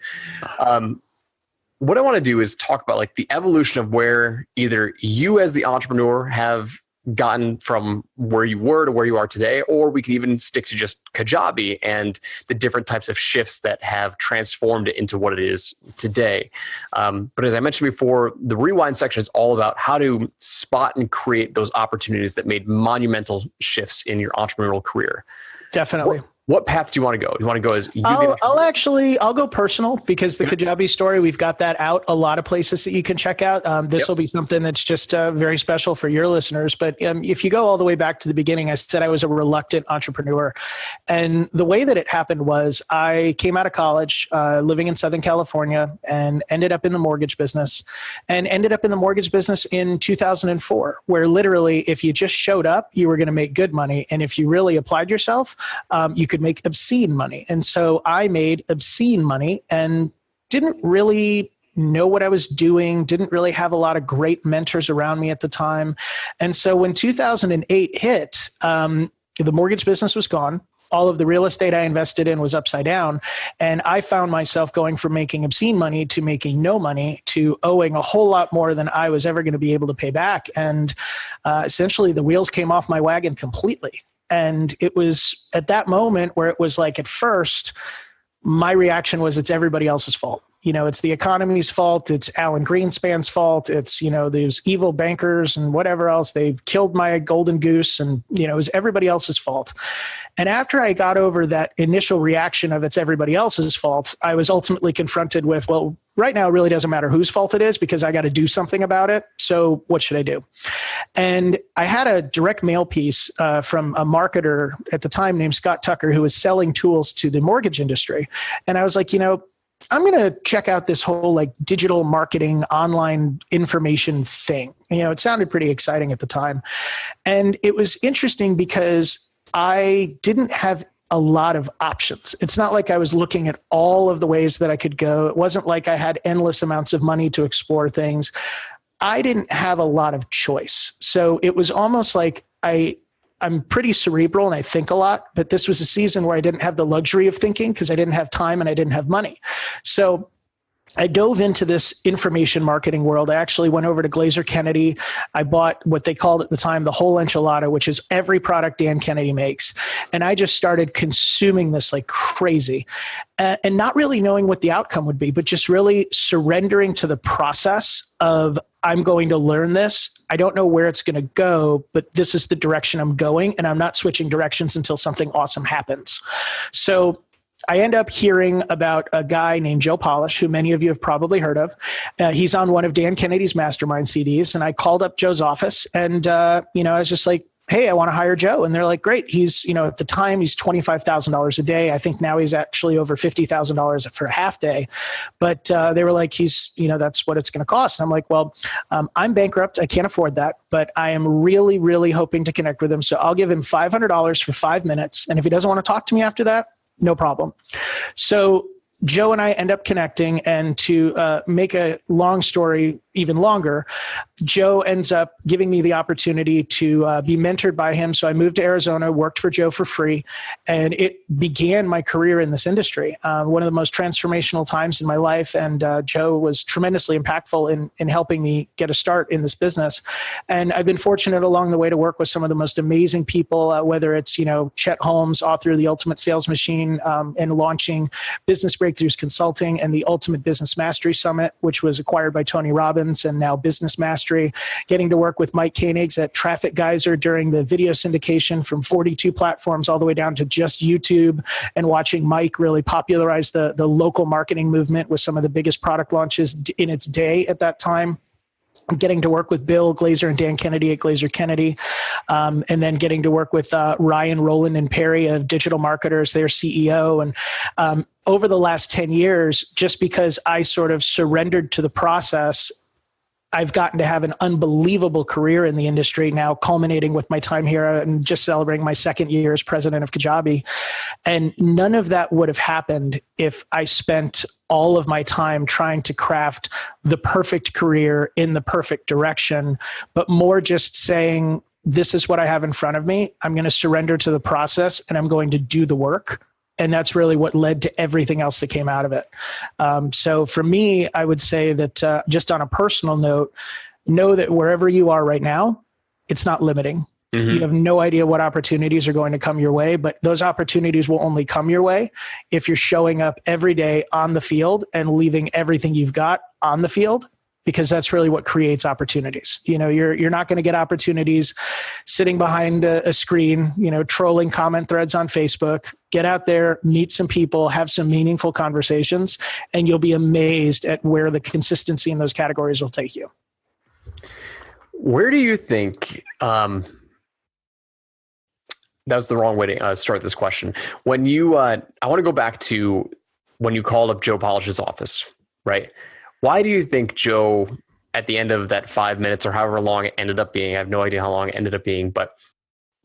Speaker 3: What I want to do is talk about like the evolution of where either you as the entrepreneur have gotten from where you were to where you are today, or we could even stick to just Kajabi and the different types of shifts that have transformed it into what it is today. But as I mentioned before, the rewind section is all about how to spot and create those opportunities that made monumental shifts in your entrepreneurial career.
Speaker 1: Definitely.
Speaker 3: what path do you want to go? You want to go as you?
Speaker 1: I'll go personal, because the Kajabi story, we've got that out a lot of places that you can check out. This will be something that's just very special for your listeners. But if you go all the way back to the beginning, I said I was a reluctant entrepreneur. And the way that it happened was I came out of college living in Southern California and ended up in the mortgage business, and ended up in the mortgage business in 2004, where literally if you just showed up, you were going to make good money. And if you really applied yourself, you could make obscene money. And so I made obscene money and didn't really know what I was doing, didn't really have a lot of great mentors around me at the time. And so when 2008 hit, the mortgage business was gone. All of the real estate I invested in was upside down. And I found myself going from making obscene money to making no money to owing a whole lot more than I was ever going to be able to pay back. And essentially the wheels came off my wagon completely. And it was at that moment where it was like, at first, my reaction was, it's everybody else's fault. It's the economy's fault. It's Alan Greenspan's fault. It's, those evil bankers and whatever else. They killed my golden goose, and, it was everybody else's fault. And after I got over that initial reaction of it's everybody else's fault, I was ultimately confronted with, well, right now it really doesn't matter whose fault it is, because I got to do something about it. So what should I do? And I had a direct mail piece from a marketer at the time named Scott Tucker, who was selling tools to the mortgage industry. And I was like, I'm going to check out this whole like digital marketing, online information thing. It sounded pretty exciting at the time. And it was interesting because I didn't have a lot of options. It's not like I was looking at all of the ways that I could go. It wasn't like I had endless amounts of money to explore things. I didn't have a lot of choice. So it was almost like I'm pretty cerebral and I think a lot, but this was a season where I didn't have the luxury of thinking because I didn't have time and I didn't have money. So I dove into this information marketing world. I actually went over to Glazer Kennedy. I bought what they called at the time the whole enchilada, which is every product Dan Kennedy makes. And I just started consuming this like crazy, and not really knowing what the outcome would be, but just really surrendering to the process of, I'm going to learn this. I don't know where it's going to go, but this is the direction I'm going, and I'm not switching directions until something awesome happens. So I end up hearing about a guy named Joe Polish, who many of you have probably heard of. He's on one of Dan Kennedy's mastermind CDs. And I called up Joe's office and, I was just like, hey, I want to hire Joe. And they're like, great. He's, at the time he's $25,000 a day. I think now he's actually over $50,000 for a half day. But they were like, he's, that's what it's going to cost. And I'm like, well, I'm bankrupt. I can't afford that, but I am really, really hoping to connect with him. So I'll give him $500 for 5 minutes. And if he doesn't want to talk to me after that, no problem. So Joe and I end up connecting, and to make a long story even longer, Joe ends up giving me the opportunity to be mentored by him. So I moved to Arizona, worked for Joe for free, and it began my career in this industry. One of the most transformational times in my life, and Joe was tremendously impactful in helping me get a start in this business. And I've been fortunate along the way to work with some of the most amazing people, whether it's, Chet Holmes, author of The Ultimate Sales Machine, and launching Business Breakthroughs Consulting and the Ultimate Business Mastery Summit, which was acquired by Tony Robbins, and now Business Mastery, getting to work with Mike Koenigs at Traffic Geyser during the video syndication from 42 platforms all the way down to just YouTube, and watching Mike really popularize the local marketing movement with some of the biggest product launches in its day at that time. Getting to work with Bill Glazer and Dan Kennedy at Glazer Kennedy, and then getting to work with Ryan, Rowland, and Perry of Digital Marketers, their CEO. And over the last 10 years, just because I sort of surrendered to the process, I've gotten to have an unbelievable career in the industry now, culminating with my time here and just celebrating my second year as president of Kajabi. And none of that would have happened if I spent all of my time trying to craft the perfect career in the perfect direction, but more just saying, this is what I have in front of me. I'm going to surrender to the process and I'm going to do the work. And that's really what led to everything else that came out of it. So for me, I would say that just on a personal note, know that wherever you are right now, it's not limiting. Mm-hmm. You have no idea what opportunities are going to come your way, but those opportunities will only come your way if you're showing up every day on the field and leaving everything you've got on the field, because that's really what creates opportunities. You're not going to get opportunities sitting behind a screen, trolling comment threads on Facebook. Get out there, meet some people, have some meaningful conversations, and you'll be amazed at where the consistency in those categories will take you.
Speaker 3: Where do you think, that was the wrong way to start this question. When you, I want to go back to when you called up Joe Polish's office, right? Why do you think Joe, at the end of that 5 minutes or however long it ended up being, I have no idea how long it ended up being, but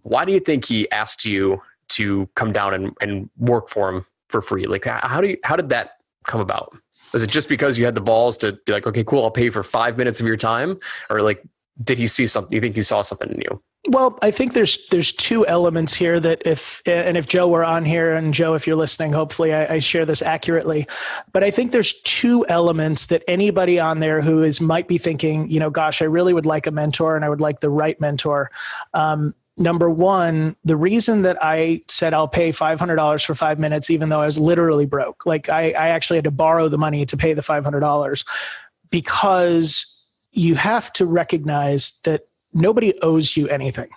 Speaker 3: why do you think he asked you to come down and work for him for free? Like, how did that come about? Was it just because you had the balls to be like, okay, cool, I'll pay you for 5 minutes of your time? Or like, did he see something? Do you think he saw something in you?
Speaker 1: Well, I think there's two elements here that if Joe were on here, and Joe, if you're listening, hopefully I share this accurately, but I think there's two elements that anybody on there who might be thinking, gosh, I really would like a mentor and I would like the right mentor. Number one, the reason that I said I'll pay $500 for 5 minutes, even though I was literally broke, like I actually had to borrow the money to pay the $500, because you have to recognize that nobody owes you anything.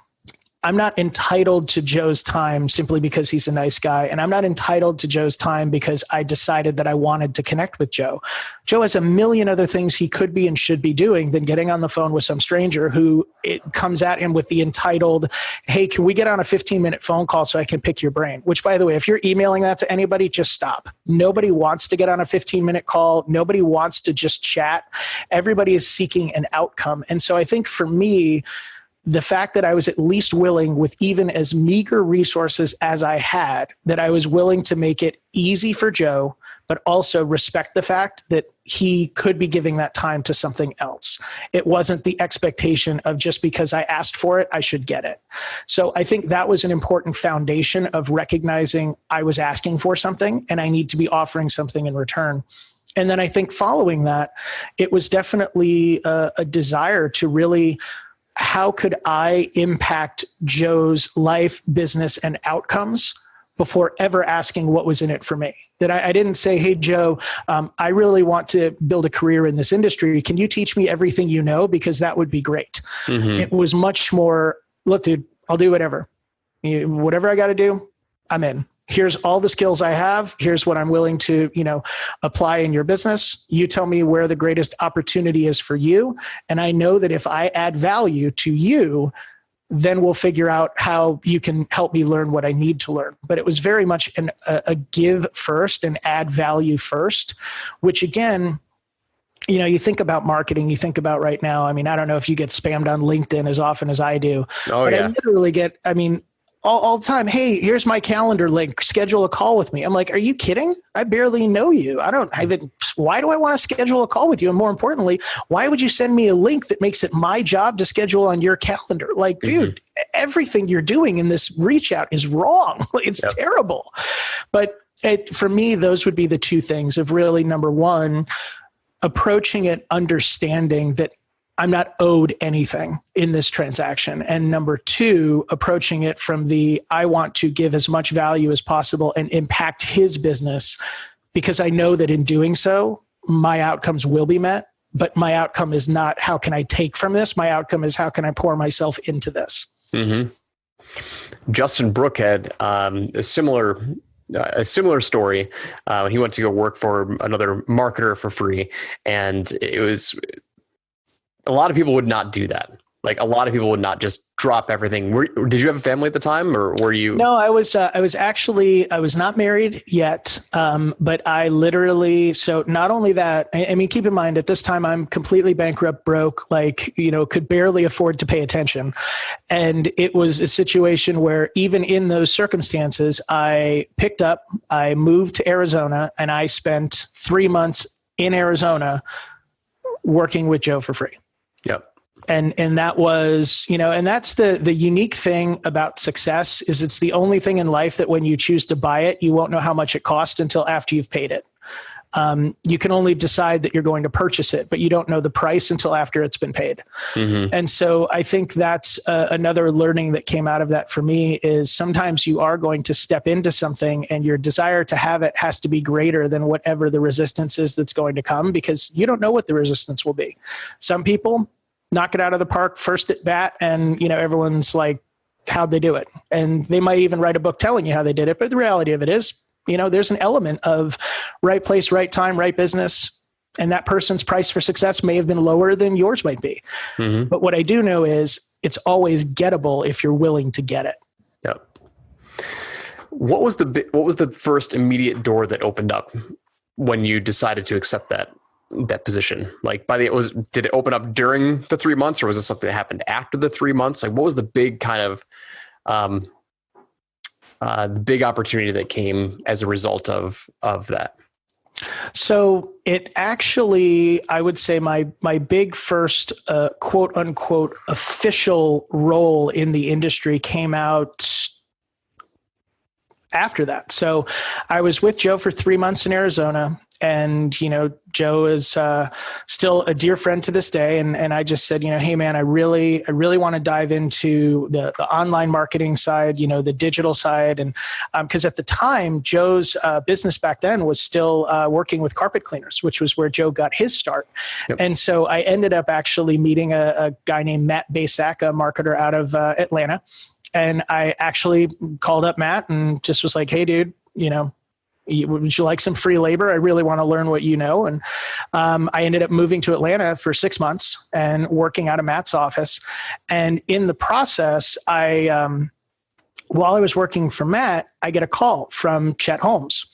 Speaker 1: I'm not entitled to Joe's time simply because he's a nice guy. And I'm not entitled to Joe's time because I decided that I wanted to connect with Joe. Joe has a million other things he could be and should be doing than getting on the phone with some stranger who it comes at him with the entitled, hey, can we get on a 15-minute phone call so I can pick your brain? Which, by the way, if you're emailing that to anybody, just stop. Nobody wants to get on a 15-minute call. Nobody wants to just chat. Everybody is seeking an outcome. And so I think for me, the fact that I was at least willing, with even as meager resources as I had, that I was willing to make it easy for Joe, but also respect the fact that he could be giving that time to something else. It wasn't the expectation of just because I asked for it, I should get it. So I think that was an important foundation of recognizing I was asking for something and I need to be offering something in return. And then I think following that, it was definitely a desire to really, how could I impact Joe's life, business, and outcomes before ever asking what was in it for me? That I didn't say, hey, Joe, I really want to build a career in this industry. Can you teach me everything you know? Because that would be great. Mm-hmm. It was much more, look, dude, I'll do whatever. Whatever I got to do, I'm in. Here's all the skills I have. Here's what I'm willing to, apply in your business. You tell me where the greatest opportunity is for you. And I know that if I add value to you, then we'll figure out how you can help me learn what I need to learn. But it was very much a give first and add value first, which again, you think about marketing, you think about right now, I don't know if you get spammed on LinkedIn as often as I do. Oh, but yeah. I literally get, all the time, hey, here's my calendar link, schedule a call with me. I'm like, are you kidding? I barely know you. Why do I want to schedule a call with you? And more importantly, why would you send me a link that makes it my job to schedule on your calendar? Like, dude, everything you're doing in this reach out is wrong. It's terrible. But for me, those would be the two things of really, number one, approaching it, understanding that I'm not owed anything in this transaction. And number two, approaching it from I want to give as much value as possible and impact his business, because I know that in doing so, my outcomes will be met. But my outcome is not, how can I take from this? My outcome is, how can I pour myself into this? Mm-hmm.
Speaker 3: Justin Brooke had a similar story. He went to go work for another marketer for free. And it was... a lot of people would not do that. Like, a lot of people would not just drop everything. Did you have a family at the time, or were you? No,
Speaker 1: I was not married yet. But I literally, so not only that, keep in mind at this time, I'm completely bankrupt, broke, could barely afford to pay attention. And it was a situation where even in those circumstances, I moved to Arizona, and I spent 3 months in Arizona working with Joe for free.
Speaker 3: Yep.
Speaker 1: And that was, and that's the unique thing about success, is it's the only thing in life that when you choose to buy it, you won't know how much it cost until after you've paid it. You can only decide that you're going to purchase it, but you don't know the price until after it's been paid. Mm-hmm. And so I think that's another learning that came out of that for me is sometimes you are going to step into something and your desire to have it has to be greater than whatever the resistance is that's going to come, because you don't know what the resistance will be. Some people knock it out of the park first at bat, and everyone's like, how'd they do it? And they might even write a book telling you how they did it. But the reality of it is, there's an element of right place, right time, right business. And that person's price for success may have been lower than yours might be. Mm-hmm. But what I do know is it's always gettable if you're willing to get it.
Speaker 3: Yep. What was the first immediate door that opened up when you decided to accept that position? Like did it open up during the 3 months, or was it something that happened after the 3 months? Like what was the big kind of the big opportunity that came as a result of that?
Speaker 1: So it actually, I would say my big first quote unquote official role in the industry came out after that. So I was with Joe for 3 months in Arizona. And, Joe is still a dear friend to this day. And I just said, hey, man, I really want to dive into the online marketing side, the digital side. And because at the time, Joe's business back then was still working with carpet cleaners, which was where Joe got his start. Yep. And so I ended up actually meeting a guy named Matt Basak, a marketer out of Atlanta. And I actually called up Matt and just was like, hey, dude, would you like some free labor? I really want to learn what you know. And I ended up moving to Atlanta for 6 months and working out of Matt's office. And in the process, while I was working for Matt, I get a call from Chet Holmes.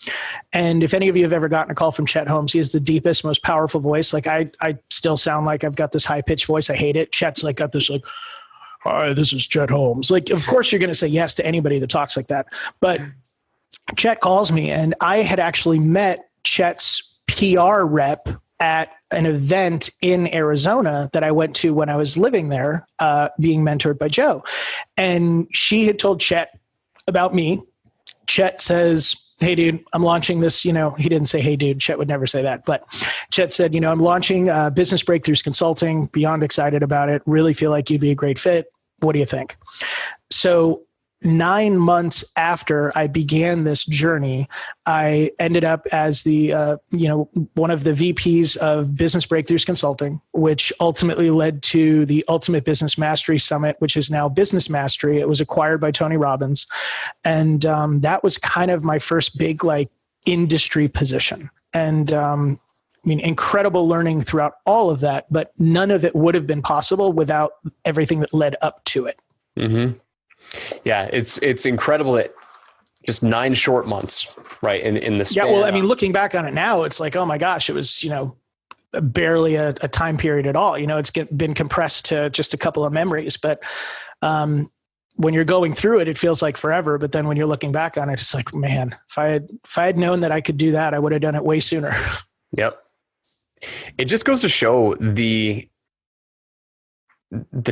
Speaker 1: And if any of you have ever gotten a call from Chet Holmes, he has the deepest, most powerful voice. Like I still sound like I've got this high-pitched voice. I hate it. Chet's got this hi, this is Chet Holmes. Of course you're going to say yes to anybody that talks like that. But Chet calls me, and I had actually met Chet's PR rep at an event in Arizona that I went to when I was living there, being mentored by Joe. And she had told Chet about me. Chet says, hey, dude, I'm launching this, he didn't say, hey, dude, Chet would never say that. But Chet said, I'm launching Business Breakthroughs Consulting, beyond excited about it, really feel like you'd be a great fit. What do you think? So 9 months after I began this journey, I ended up as the, one of the VPs of Business Breakthroughs Consulting, which ultimately led to the Ultimate Business Mastery Summit, which is now Business Mastery. It was acquired by Tony Robbins. And that was kind of my first big industry position. And incredible learning throughout all of that, but none of it would have been possible without everything that led up to it. Mm-hmm.
Speaker 3: Yeah, it's incredible that just 9 short months, right? In the span.
Speaker 1: Yeah, well, looking back on it now, it's like, oh my gosh, it was, barely a time period at all. It's been compressed to just a couple of memories. But when you're going through it, it feels like forever. But then when you're looking back on it, it's like, man, if I had known that I could do that, I would have done it way sooner.
Speaker 3: Yep. It just goes to show the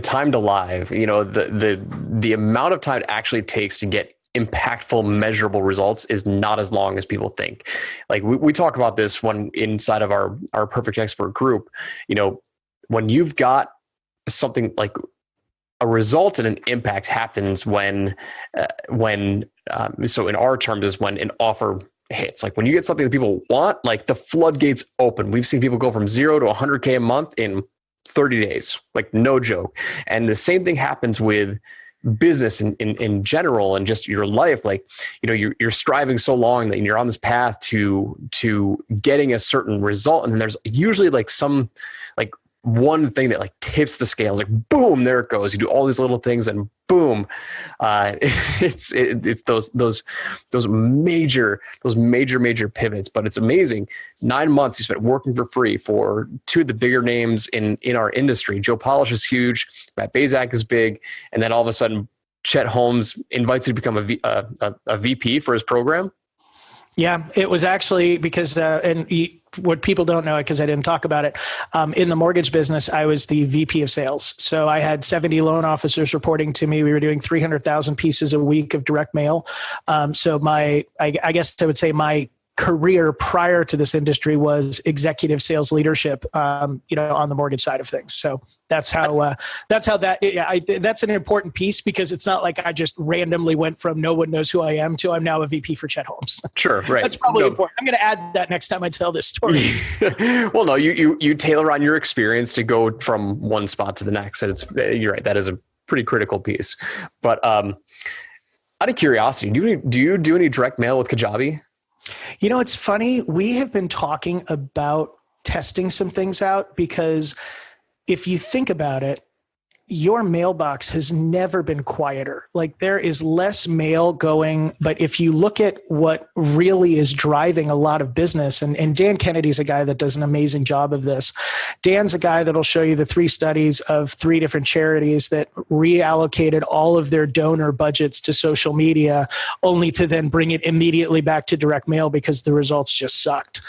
Speaker 3: time to live, the amount of time it actually takes to get impactful, measurable results is not as long as people think. Like we talk about this when inside of our Perfect Expert group, when you've got something like a result and an impact happens when so in our terms is when an offer hits. Like when you get something that people want, like the floodgates open. We've seen people go from 0 to 100K a month in 30 days, like no joke. And the same thing happens with business in general and just your life. Like, you're striving so long that you're on this path to getting a certain result. And then there's usually some one thing that tips the scales, boom, there it goes. You do all these little things and boom. It's those major pivots, but it's amazing. 9 months you spent working for free for 2 of the bigger names in our industry. Joe Polish is huge. Matt Basak is big. And then all of a sudden Chet Holmes invites you to become a VP for his program.
Speaker 1: Yeah, it was actually because, what people don't know, because I didn't talk about it, in the mortgage business, I was the VP of sales. So I had 70 loan officers reporting to me. We were doing 300,000 pieces a week of direct mail. So I guess I would say my career prior to this industry was executive sales leadership, on the mortgage side of things. So that's how that's an important piece, because it's not like I just randomly went from no one knows who I am to I'm now a VP for Chet Holmes.
Speaker 3: Sure. Right.
Speaker 1: That's probably important. I'm going to add that next time I tell this story.
Speaker 3: Well, no, you tailor on your experience to go from one spot to the next. And you're right. That is a pretty critical piece. But out of curiosity, do you do any direct mail with Kajabi?
Speaker 1: It's funny. We have been talking about testing some things out, because if you think about it, your mailbox has never been quieter. Like, there is less mail going, but if you look at what really is driving a lot of business, and Dan Kennedy's a guy that does an amazing job of this. Dan's a guy that'll show you the 3 studies of 3 different charities that reallocated all of their donor budgets to social media, only to then bring it immediately back to direct mail because the results just sucked.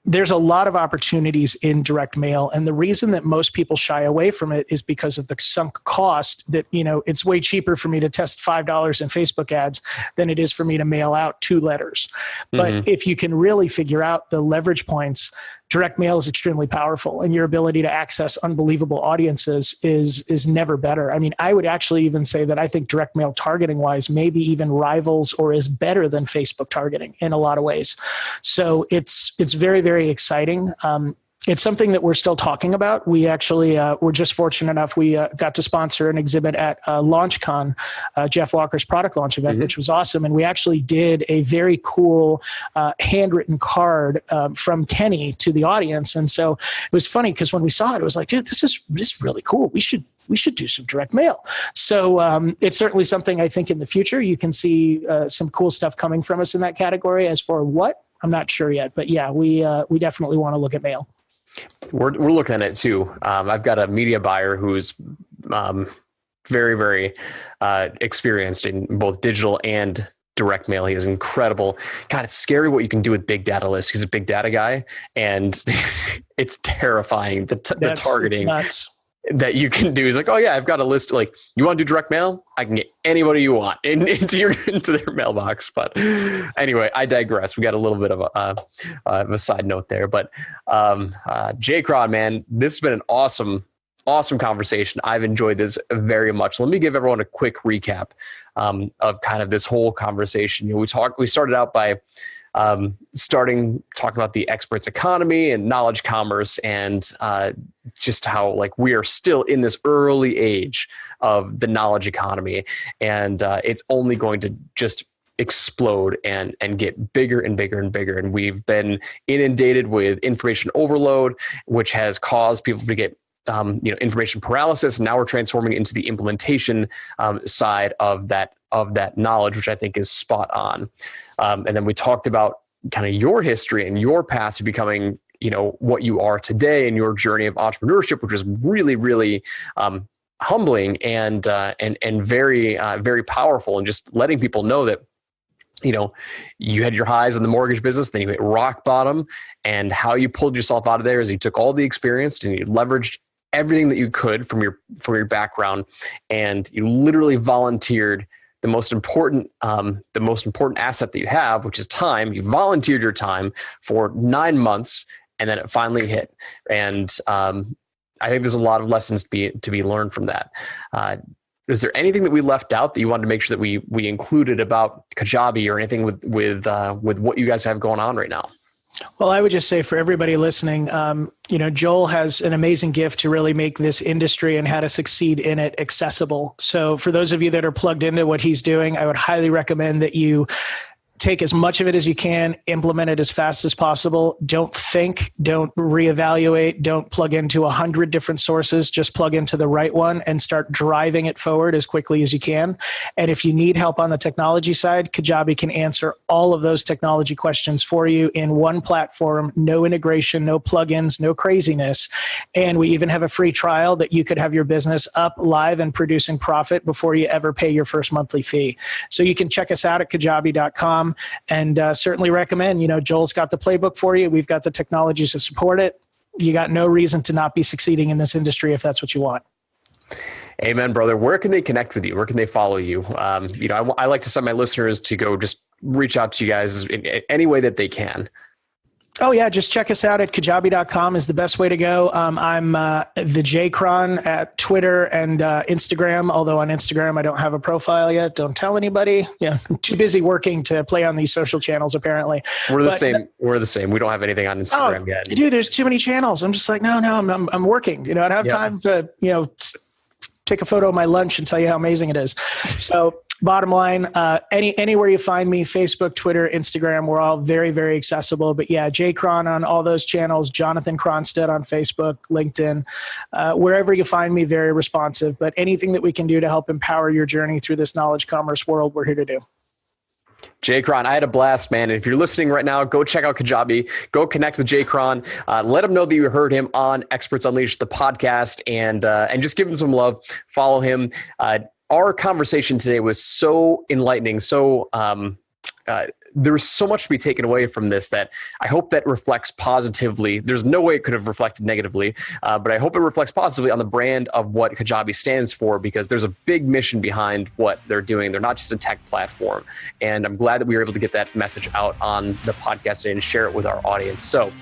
Speaker 1: There's a lot of opportunities in direct mail. And the reason that most people shy away from it is because of the sunk cost that, it's way cheaper for me to test $5 in Facebook ads than it is for me to mail out 2 letters. But if you can really figure out the leverage points, direct mail is extremely powerful, and your ability to access unbelievable audiences is never better. I mean, I would actually even say that I think direct mail targeting wise, maybe even rivals or is better than Facebook targeting in a lot of ways. So it's very, very exciting. It's something that we're still talking about. We actually were just fortunate enough. We got to sponsor an exhibit at LaunchCon, Jeff Walker's product launch event, which was awesome. And we actually did a very cool handwritten card from Kenny to the audience. And so it was funny because when we saw it, it was like, dude, this is really cool. We should do some direct mail. So it's certainly something I think in the future you can see some cool stuff coming from us in that category. As for what, I'm not sure yet. But yeah, we definitely want to look at mail.
Speaker 3: We're looking at it too. I've got a media buyer who's very, very experienced in both digital and direct mail. He is incredible. God, it's scary what you can do with big data lists. He's a big data guy, and it's terrifying the targeting that you can do. He's like, oh yeah, I've got a list. Like, you want to do direct mail? I can get anybody you want into their mailbox. But anyway, I digress. We got a little bit of a side note there. But Jay Cron, man, this has been an awesome conversation. I've enjoyed this very much. Let me give everyone a quick recap of kind of this whole conversation. We started out by talking about the experts economy and knowledge commerce, and just how like we are still in this early age of the knowledge economy, and it's only going to just explode and get bigger and bigger and bigger. And we've been inundated with information overload, which has caused people to get information paralysis. And now we're transforming into the implementation side of that knowledge, which I think is spot on. And then we talked about kind of your history and your path to becoming, what you are today, and your journey of entrepreneurship, which was really, really humbling and very, very powerful, and just letting people know that, you had your highs in the mortgage business, then you hit rock bottom, and how you pulled yourself out of there is you took all the experience and you leveraged everything that you could from your background, and you literally volunteered the most important asset that you have, which is time. You volunteered your time for 9 months, and then it finally hit. And I think there's a lot of lessons to be learned from that. Is there anything that we left out that you wanted to make sure that we included about Kajabi, or anything with what you guys have going on right now?
Speaker 1: Well, I would just say for everybody listening, Joel has an amazing gift to really make this industry and how to succeed in it accessible. So for those of you that are plugged into what he's doing, I would highly recommend that you take as much of it as you can, implement it as fast as possible. Don't think, don't reevaluate, don't plug into 100 different sources, just plug into the right one and start driving it forward as quickly as you can. And if you need help on the technology side, Kajabi can answer all of those technology questions for you in one platform, no integration, no plugins, no craziness. And we even have a free trial that you could have your business up, live, and producing profit before you ever pay your first monthly fee. So you can check us out at kajabi.com. And certainly recommend, Joel's got the playbook for you. We've got the technologies to support it. You got no reason to not be succeeding in this industry if that's what you want.
Speaker 3: Amen, brother. Where can they connect with you? Where can they follow you? I like to send my listeners to go just reach out to you guys in any way that they can?
Speaker 1: Oh yeah, just check us out at kajabi.com is the best way to go. I'm the J-Cron at Twitter and Instagram, although on Instagram I don't have a profile yet. Don't tell anybody. Yeah, I'm too busy working to play on these social channels apparently.
Speaker 3: We're the same. We don't have anything on Instagram yet.
Speaker 1: Dude, there's too many channels. I'm just like, no, I'm working. I don't have time to, take a photo of my lunch and tell you how amazing it is. So bottom line, anywhere you find me, Facebook, Twitter, Instagram, we're all very, very accessible. But yeah, J-Cron on all those channels, Jonathan Cronstedt on Facebook, LinkedIn, wherever you find me, very responsive. But anything that we can do to help empower your journey through this knowledge commerce world, we're here to do.
Speaker 3: J-Cron, I had a blast, man. And if you're listening right now, go check out Kajabi. Go connect with J-Cron. Let him know that you heard him on Experts Unleashed, the podcast, and just give him some love. Follow him. Our conversation today was so enlightening. There was so much to be taken away from this that I hope that reflects positively. There's no way it could have reflected negatively, but I hope it reflects positively on the brand of what Kajabi stands for, because there's a big mission behind what they're doing. They're not just a tech platform. And I'm glad that we were able to get that message out on the podcast today and share it with our audience. So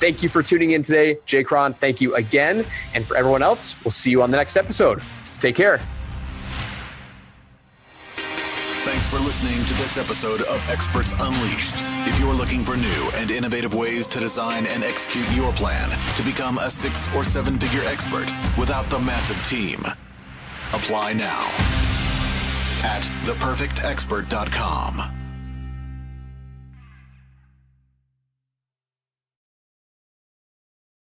Speaker 3: thank you for tuning in today. J-Cron, thank you again. And for everyone else, we'll see you on the next episode. Take care.
Speaker 2: Thanks for listening to this episode of Experts Unleashed. If you're looking for new and innovative ways to design and execute your plan to become a 6 or 7 figure expert without the massive team, apply now at theperfectexpert.com.